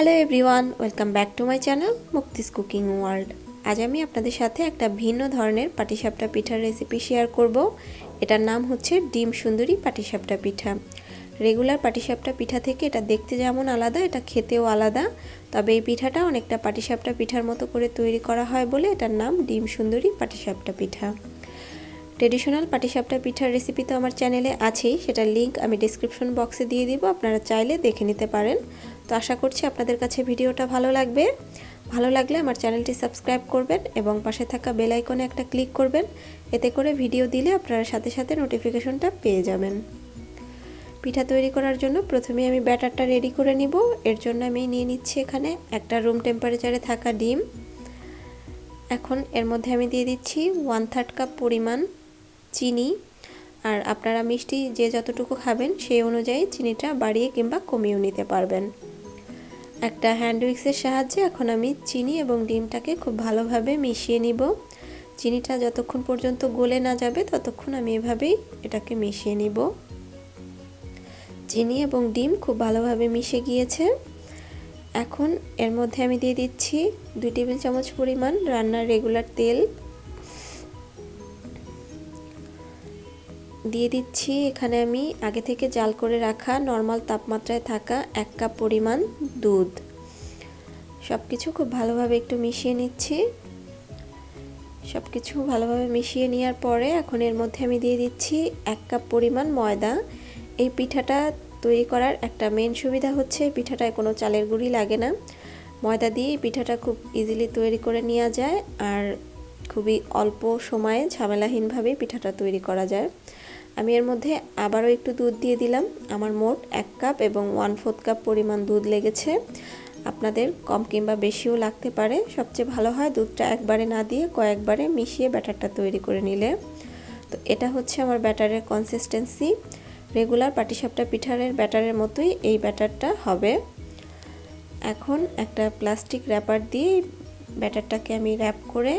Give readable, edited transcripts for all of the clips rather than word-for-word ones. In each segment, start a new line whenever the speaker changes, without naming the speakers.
Hello everyone, welcome back to my channel Mukti's cooking world. আজ আমি আপনাদের সাথে একটা ভিন্ন ধরনের পাটিসাপটা পিঠার রেসিপি শেয়ার করব। এটার নাম হচ্ছে ডিম সুন্দরী পাটিসাপটা পিঠা। রেগুলার পাটিসাপটা পিঠা থেকে এটা দেখতে যেমন আলাদা, এটা খেতেও আলাদা। তবে এই পিঠাটা অনেকটা পাটিসাপটা পিঠার মতো করে তৈরি করা হয় বলে এটার নাম ডিম সুন্দরী পাটিসাপটা পিঠা। ট্রেডিশনাল পাটিসাপটা পিঠার রেসিপি তো আমার চ্যানেলে আছেই, সেটার লিঙ্ক আমি ডেসক্রিপশন বক্সে দিয়ে দিব, আপনারা চাইলে দেখে নিতে পারেন। তো আশা করছি আপনাদের কাছে ভিডিওটা ভালো লাগবে। ভালো লাগলে আমার চ্যানেলটি সাবস্ক্রাইব করবেন এবং পাশে থাকা বেল আইকনে একটা ক্লিক করবেন, এতে করে ভিডিও দিলে আপনারা সাথে সাথে নোটিফিকেশনটা পেয়ে যাবেন। পিঠা তৈরি করার জন্য প্রথমে আমি ব্যাটারটা রেডি করে নিব। এর জন্য আমি নিয়ে নিচ্ছি এখানে একটা রুম টেম্পারেচারে থাকা ডিম। এখন এর মধ্যে আমি দিয়ে দিচ্ছি 1/3 কাপ পরিমাণ চিনি। আর আপনারা মিষ্টি যে যতটুকু খাবেন সেই অনুযায়ী চিনিটা বাড়িয়ে কিংবা কমিয়েও নিতে পারবেন। একটা হ্যান্ড উইক্সের সাহায্যে এখন আমি চিনি এবং ডিমটাকে খুব ভালোভাবে মিশিয়ে নিব। চিনিটা যতক্ষণ পর্যন্ত গলে না যাবে ততক্ষণ আমি এভাবেই এটাকে মিশিয়ে নিব। চিনি এবং ডিম খুব ভালোভাবে মিশে গিয়েছে। এখন এর মধ্যে আমি দিয়ে দিচ্ছি 2 টেবিল চামচ পরিমাণ রান্নার রেগুলার তেল। দিয়ে দিচ্ছি এখানে আমি আগে থেকে জাল করে রাখা নরমাল তাপমাত্রায় থাকা 1 কাপ পরিমাণ দুধ। সবকিছু খুব ভালোভাবে একটু মিশিয়ে নিচ্ছি। সবকিছু ভালোভাবে মিশিয়ে নেওয়ার পরে এখন এর মধ্যে আমি দিয়ে দিচ্ছি 1 কাপ পরিমাণ ময়দা। এই পিঠাটা তৈরি করার একটা মেন সুবিধা হচ্ছে পিঠাটায় কোনো চালের গুঁড়ি লাগে না। ময়দা দিয়ে এই পিঠাটা খুব ইজিলি তৈরি করে নেওয়া যায় আর খুবই অল্প সময়ে ঝামেলাহীনভাবে পিঠাটা তৈরি করা যায়। আমি এর মধ্যে আবারও একটু দুধ দিয়ে দিলাম। আমার মোট 1 কাপ এবং 1/4 কাপ পরিমাণ দুধ লেগেছে। আপনাদের কম কিংবা বেশিও লাগতে পারে। সবচেয়ে ভালো হয় দুধটা একবারে না দিয়ে কয়েকবারে মিশিয়ে ব্যাটারটা তৈরি করে নিলে। তো এটা হচ্ছে আমার ব্যাটারের কনসিস্টেন্সি। রেগুলার পাটিসাপটা পিঠারের ব্যাটারের মতোই এই ব্যাটারটা হবে। এখন একটা প্লাস্টিক র্যাপার দিয়ে ব্যাটারটাকে আমি র্যাপ করে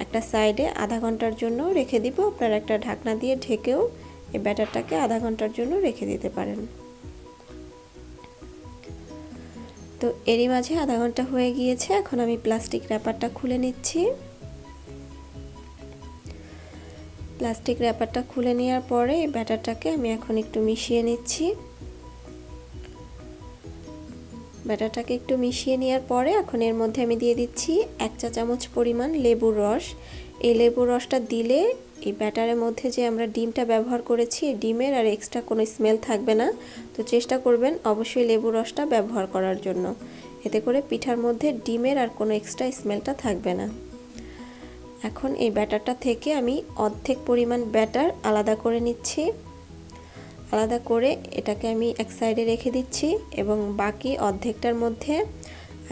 একটা সাইডে আধা ঘন্টার জন্য রেখে দিব। আপনারা একটা ঢাকনা দিয়ে ঢেকেও এই ব্যাটারটাকে আধা ঘন্টার জন্য রেখে দিতে পারেন। তো এরই মাঝে আধা ঘন্টা হয়ে গিয়েছে। এখন আমি প্লাস্টিক র্যাপারটা খুলে নিচ্ছি। প্লাস্টিক র্যাপারটা খুলে নেওয়ার পরে এই ব্যাটারটাকে আমি এখন একটু মিশিয়ে নিচ্ছি। ব্যাটারটাকে একটু মিশিয়ে নেওয়ার পরে এখন এর মধ্যে আমি দিয়ে দিচ্ছি 1 চা চামচ পরিমাণ লেবুর রস। এই লেবুর রসটা দিলে এই ব্যাটারের মধ্যে যে আমরা ডিমটা ব্যবহার করেছি ডিমের আর এক্সট্রা কোনো স্মেল থাকবে না। তো চেষ্টা করবেন অবশ্যই লেবুর রসটা ব্যবহার করার জন্য, এতে করে পিঠার মধ্যে ডিমের আর কোনো এক্সট্রা স্মেলটা থাকবে না। এখন এই ব্যাটারটা থেকে আমি অর্ধেক পরিমাণ ব্যাটার আলাদা করে নিচ্ছি। আলাদা করে এটাকে আমি এক সাইডে রেখে দিচ্ছি এবং বাকি অর্ধেকটার মধ্যে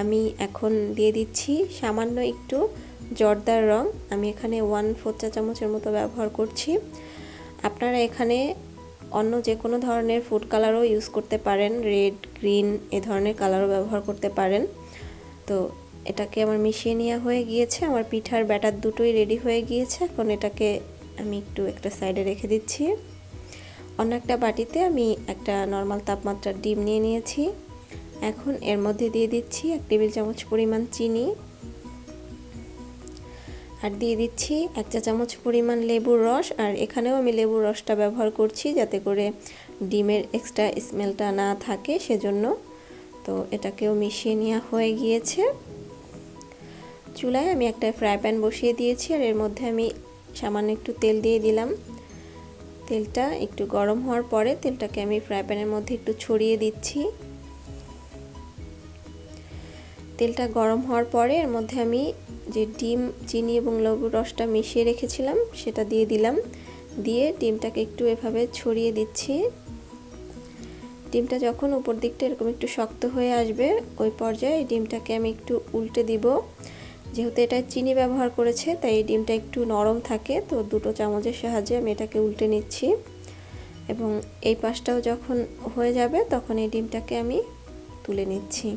আমি এখন দিয়ে দিচ্ছি সামান্য একটু জর্দার রং। আমি এখানে 1/4 চা চামচের মতো ব্যবহার করছি। আপনারা এখানে অন্য যে কোনো ধরনের ফুড কালারও ইউজ করতে পারেন, রেড, গ্রিন এ ধরনের কালারও ব্যবহার করতে পারেন। তো এটাকে আমার মিশিয়ে নেওয়া হয়ে গিয়েছে। আমার পিঠার ব্যাটার দুটোই রেডি হয়ে গিয়েছে। এখন এটাকে আমি একটু একটা সাইডে রেখে দিচ্ছি। অন্য একটা বাটিতে আমি একটা নরমাল তাপমাত্রার ডিম নিয়ে নিয়েছি। এখন এর মধ্যে দিয়ে দিচ্ছি 1 টেবিল চামচ পরিমাণ চিনি আর দিয়ে দিচ্ছি 1 চা চামচ পরিমাণ লেবুর রস। আর এখানেও আমি লেবুর রসটা ব্যবহার করছি যাতে করে ডিমের এক্সট্রা স্মেলটা না থাকে সেজন্য। তো এটাকেও মিশিয়ে নেওয়া হয়ে গিয়েছে। চুলায় আমি একটা ফ্রাই প্যান বসিয়ে দিয়েছি আর এর মধ্যে আমি সামান্য একটু তেল দিয়ে দিলাম। তেলটা একটু গরম হওয়ার পরে তেলটাকে আমি ফ্রাই প্যানের মধ্যে একটু ছড়িয়ে দিচ্ছি। তেলটা গরম হওয়ার পরে এর মধ্যে আমি যে ডিম, চিনি এবং লেবুর রসটা মিশিয়ে রেখেছিলাম সেটা দিয়ে দিলাম। দিয়ে ডিমটাকে একটু এভাবে ছড়িয়ে দিচ্ছি। ডিমটা যখন উপর দিকটা এরকম একটু শক্ত হয়ে আসবে ওই পর্যায়ে এই ডিমটাকে আমি একটু উল্টে দিব। যেহেতু এটা চিনি ব্যবহার করেছে তাই এই ডিমটা একটু নরম থাকে, তো 2 চামচের সাহায্যে আমি এটাকে উল্টে নিচ্ছি এবং এই পাশটাও যখন হয়ে যাবে তখন এই ডিমটাকে আমি তুলে নিচ্ছি।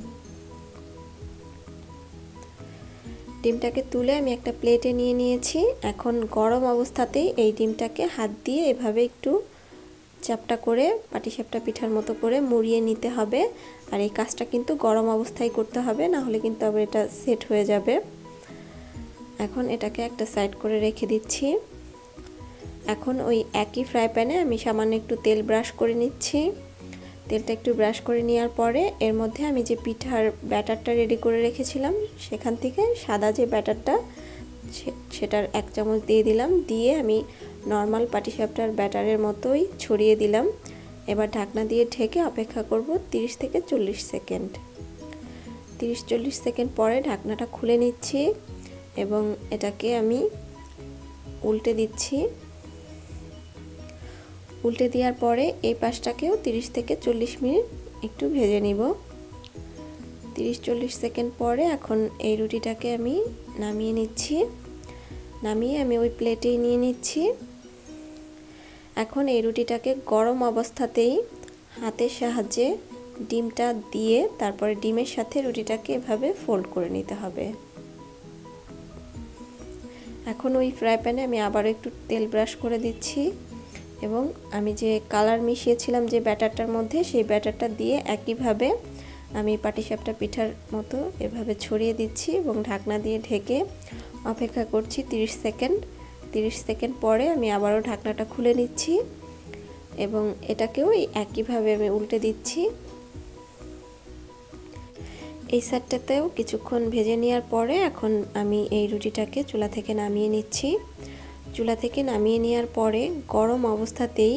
ডিমটাকে তুলে আমি একটা প্লেটে নিয়ে নিয়েছি। এখন গরম অবস্থাতেই এই ডিমটাকে হাত দিয়ে এভাবে একটু চ্যাপ্টা করে পাটিসাপটা পিঠার মতো করে মুড়িয়ে নিতে হবে। আর এই কাজটা কিন্তু গরম অবস্থায় করতে হবে, না হলে কিন্তু আবার এটা সেট হয়ে যাবে। এখন এটাকে একটা সাইড করে রেখে দিচ্ছি। এখন ওই একই ফ্রাই প্যানে আমি সামান্য একটু তেল ব্রাশ করে নিচ্ছি। তেলটা একটু ব্রাশ করে নেওয়ার পরে এর মধ্যে আমি যে পিঠার ব্যাটারটা রেডি করে রেখেছিলাম সেখান থেকে সাদা যে ব্যাটারটা সেটার 1 চামচ দিয়ে দিলাম। দিয়ে আমি নর্মাল পাটিসাপটার ব্যাটারের মতোই ছড়িয়ে দিলাম। এবার ঢাকনা দিয়ে ঢেকে অপেক্ষা করব 30 থেকে 40 সেকেন্ড। 30-40 সেকেন্ড পরে ঢাকনাটা খুলে নিচ্ছি এবং এটাকে আমি উল্টে দিচ্ছি। উল্টে দেওয়ার পরে এই পাশটাকেও 30 থেকে 40 মিনিট একটু ভেজে নিব। 30-40 সেকেন্ড পরে এখন এই রুটিটাকে আমি নামিয়ে নিচ্ছি। নামিয়ে আমি ওই প্লেটেই নিয়ে নিচ্ছি। এখন এই রুটিটাকে গরম অবস্থাতেই হাতের সাহায্যে ডিমটা দিয়ে তারপরে ডিমের সাথে রুটিটাকে এভাবে ফোল্ড করে নিতে হবে। এখন ওই ফ্রাই প্যানে আমি আবারও একটু তেল ব্রাশ করে দিচ্ছি এবং আমি যে কালার মিশিয়েছিলাম যে ব্যাটারটার মধ্যে সেই ব্যাটারটা দিয়ে একইভাবে আমি পাটিসাপটা পিঠার মতো এভাবে ছড়িয়ে দিচ্ছি এবং ঢাকনা দিয়ে ঢেকে অপেক্ষা করছি 30 সেকেন্ড। 30 সেকেন্ড পরে আমি আবারও ঢাকনাটা খুলে নিচ্ছি এবং এটাকেও একইভাবে আমি উল্টে দিচ্ছি। এই সাইডটাতেও কিছুক্ষণ ভেজে নেওয়ার পরে এখন আমি এই রুটিটাকে চুলা থেকে নামিয়ে নিচ্ছি। চুলা থেকে নামিয়ে নেওয়ার পরে গরম অবস্থাতেই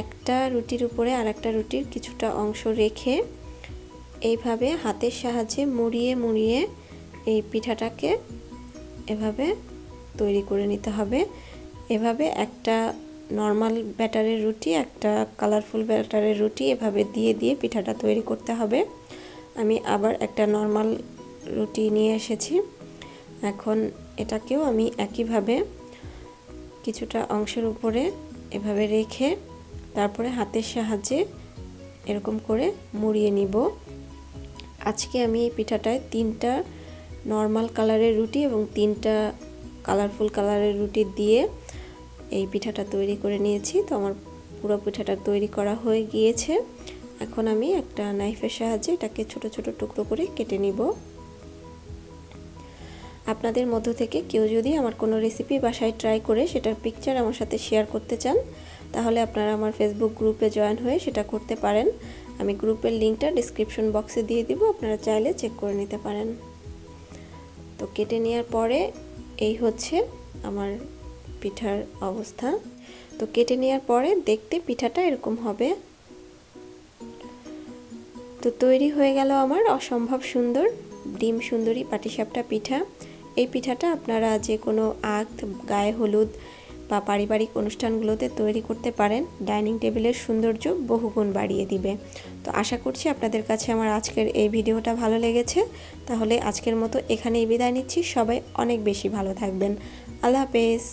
একটা রুটির উপরে আরেকটা রুটির কিছুটা অংশ রেখে এইভাবে হাতের সাহায্যে মুড়িয়ে মুড়িয়ে এই পিঠাটাকে এভাবে তৈরি করে নিতে হবে। এভাবে একটা নর্মাল ব্যাটারের রুটি একটা কালারফুল ব্যাটারের রুটি এভাবে দিয়ে দিয়ে পিঠাটা তৈরি করতে হবে। আমি আবার একটা নর্মাল রুটি নিয়ে এসেছি। এখন এটাকেও আমি একইভাবে কিছুটা অংশের উপরে এভাবে রেখে তারপরে হাতের সাহায্যে এরকম করে মুড়িয়ে নিব। আজকে আমি এই পিঠাটায় 3টা নর্মাল কালারের রুটি এবং 3টা কালারফুল কালারের রুটি দিয়ে এই পিঠাটা তৈরি করে নিয়েছি। তো আমার পুরো পিঠাটা তৈরি করা হয়ে গিয়েছে। এখন আমি একটা নাইফের সাহায্যে এটাকে ছোট ছোট টুকরো করে কেটে নিব। আপনাদের মধ্য থেকে কেউ যদি আমার কোনো রেসিপি বাসায় ট্রাই করে সেটার পিকচার আমার সাথে শেয়ার করতে চান তাহলে আপনারা আমার ফেসবুক গ্রুপে জয়েন হয়ে সেটা করতে পারেন। আমি গ্রুপের লিঙ্কটা ডেসক্রিপশন বক্সে দিয়ে দিব, আপনারা চাইলে চেক করে নিতে পারেন। তো কেটে নেওয়ার পরে এই হচ্ছে আমার পিঠার অবস্থা। তো কেটে নেওয়ার পরে দেখতে পিঠাটা এরকম হবে। তো তৈরি হয়ে গেল আমার অসম্ভব সুন্দর ডিম সুন্দরী পাটিসাপটা পিঠা। এই পিঠাটা আপনারা যে কোনো আখ, গায়ে হলুদ বা পারিবারিক অনুষ্ঠানগুলোতে তৈরি করতে পারেন। ডাইনিং টেবিলের সৌন্দর্য বহুগুণ বাড়িয়ে দিবে। তো আশা করছি আপনাদের কাছে আমার আজকের এই ভিডিওটা ভালো লেগেছে। তাহলে আজকের মতো এখানেই বিদায় নিচ্ছি। সবাই অনেক বেশি ভালো থাকবেন। আল্লাহ হাফেজ।